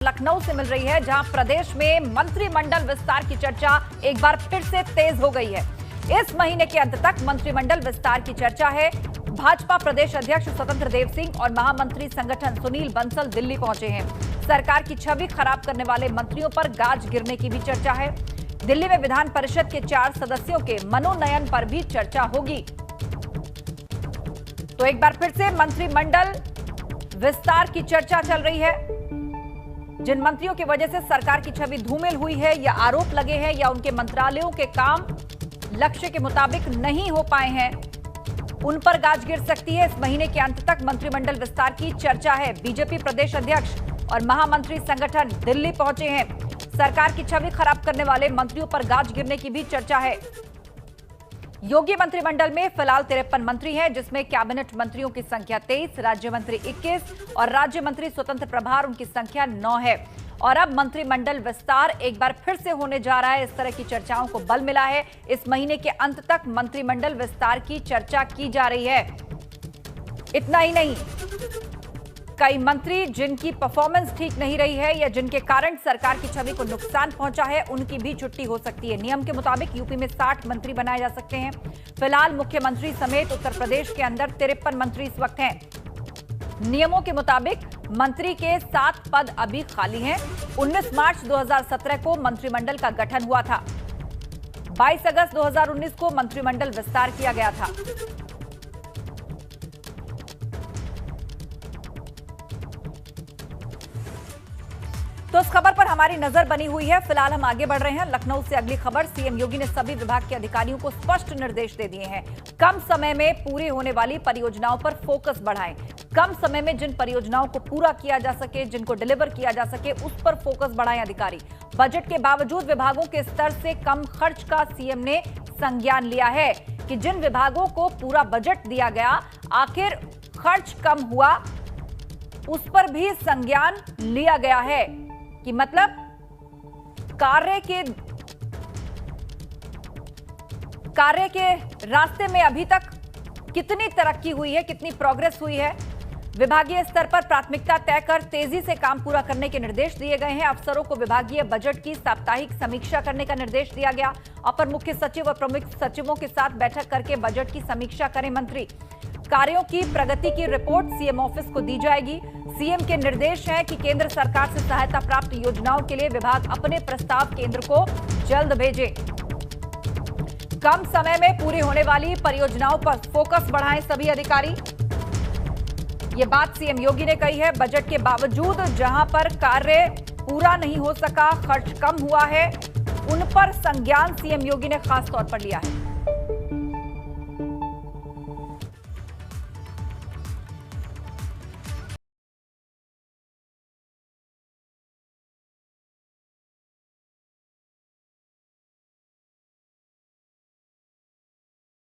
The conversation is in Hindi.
लखनऊ से मिल रही है, जहां प्रदेश में मंत्रिमंडल विस्तार की चर्चा एक बार फिर से तेज हो गई है। इस महीने के अंत तक मंत्रिमंडल विस्तार की चर्चा है। भाजपा प्रदेश अध्यक्ष स्वतंत्र देव सिंह और महामंत्री संगठन सुनील बंसल दिल्ली पहुंचे हैं। सरकार की छवि खराब करने वाले मंत्रियों पर गाज गिरने की भी चर्चा है। दिल्ली में विधान परिषद के 4 सदस्यों के मनोनयन पर भी चर्चा होगी। तो एक बार फिर से मंत्रिमंडल विस्तार की चर्चा चल रही है। जिन मंत्रियों की वजह से सरकार की छवि धूमिल हुई है या आरोप लगे हैं या उनके मंत्रालयों के काम लक्ष्य के मुताबिक नहीं हो पाए हैं, उन पर गाज गिर सकती है। इस महीने के अंत तक मंत्रिमंडल विस्तार की चर्चा है। बीजेपी प्रदेश अध्यक्ष और महामंत्री संगठन दिल्ली पहुंचे हैं। सरकार की छवि खराब करने वाले मंत्रियों पर गाज गिरने की भी चर्चा है। योगी मंत्रिमंडल में फिलहाल 53 मंत्री हैं, जिसमें कैबिनेट मंत्रियों की संख्या 23, राज्य मंत्री 21 और राज्य मंत्री स्वतंत्र प्रभार उनकी संख्या 9 है। और अब मंत्रिमंडल विस्तार एक बार फिर से होने जा रहा है। इस तरह की चर्चाओं को बल मिला है। इस महीने के अंत तक मंत्रिमंडल विस्तार की चर्चा की जा रही है। इतना ही नहीं, कई मंत्री जिनकी परफॉर्मेंस ठीक नहीं रही है या जिनके कारण सरकार की छवि को नुकसान पहुंचा है, उनकी भी छुट्टी हो सकती है। नियम के मुताबिक यूपी में 60 मंत्री बनाए जा सकते हैं। फिलहाल मुख्यमंत्री समेत उत्तर प्रदेश के अंदर 53 मंत्री इस वक्त हैं। नियमों के मुताबिक मंत्री के 7 पद अभी खाली हैं। 19 मार्च 2017 को मंत्रिमंडल का गठन हुआ था। 22 अगस्त 2019 को मंत्रिमंडल विस्तार किया गया था। तो इस खबर पर हमारी नजर बनी हुई है। फिलहाल हम आगे बढ़ रहे हैं। लखनऊ से अगली खबर, सीएम योगी ने सभी विभाग के अधिकारियों को स्पष्ट निर्देश दे दिए हैं। कम समय में पूरी होने वाली परियोजनाओं पर फोकस बढ़ाएं। कम समय में जिन परियोजनाओं को पूरा किया जा सके, जिनको डिलीवर किया जा सके, उस पर फोकस बढ़ाएं अधिकारी। बजट के बावजूद विभागों के स्तर से कम खर्च का सीएम ने संज्ञान लिया है कि जिन विभागों को पूरा बजट दिया गया, आखिर खर्च कम हुआ, उस पर भी संज्ञान लिया गया है। कि मतलब कार्य के रास्ते में अभी तक कितनी तरक्की हुई है, कितनी प्रोग्रेस हुई है। विभागीय स्तर पर प्राथमिकता तय कर तेजी से काम पूरा करने के निर्देश दिए गए हैं। अफसरों को विभागीय बजट की साप्ताहिक समीक्षा करने का निर्देश दिया गया। अपर मुख्य सचिव और प्रमुख सचिवों के साथ बैठक करके बजट की समीक्षा करें मंत्री। कार्यों की प्रगति की रिपोर्ट सीएम ऑफिस को दी जाएगी। सीएम के निर्देश है कि केंद्र सरकार से सहायता प्राप्त योजनाओं के लिए विभाग अपने प्रस्ताव केंद्र को जल्द भेजे। कम समय में पूरी होने वाली परियोजनाओं पर फोकस बढ़ाएं सभी अधिकारी। ये बात सीएम योगी ने कही है। बजट के बावजूद जहां पर कार्य पूरा नहीं हो सका, खर्च कम हुआ है, उन पर संज्ञान सीएम योगी ने खास तौर पर लिया है।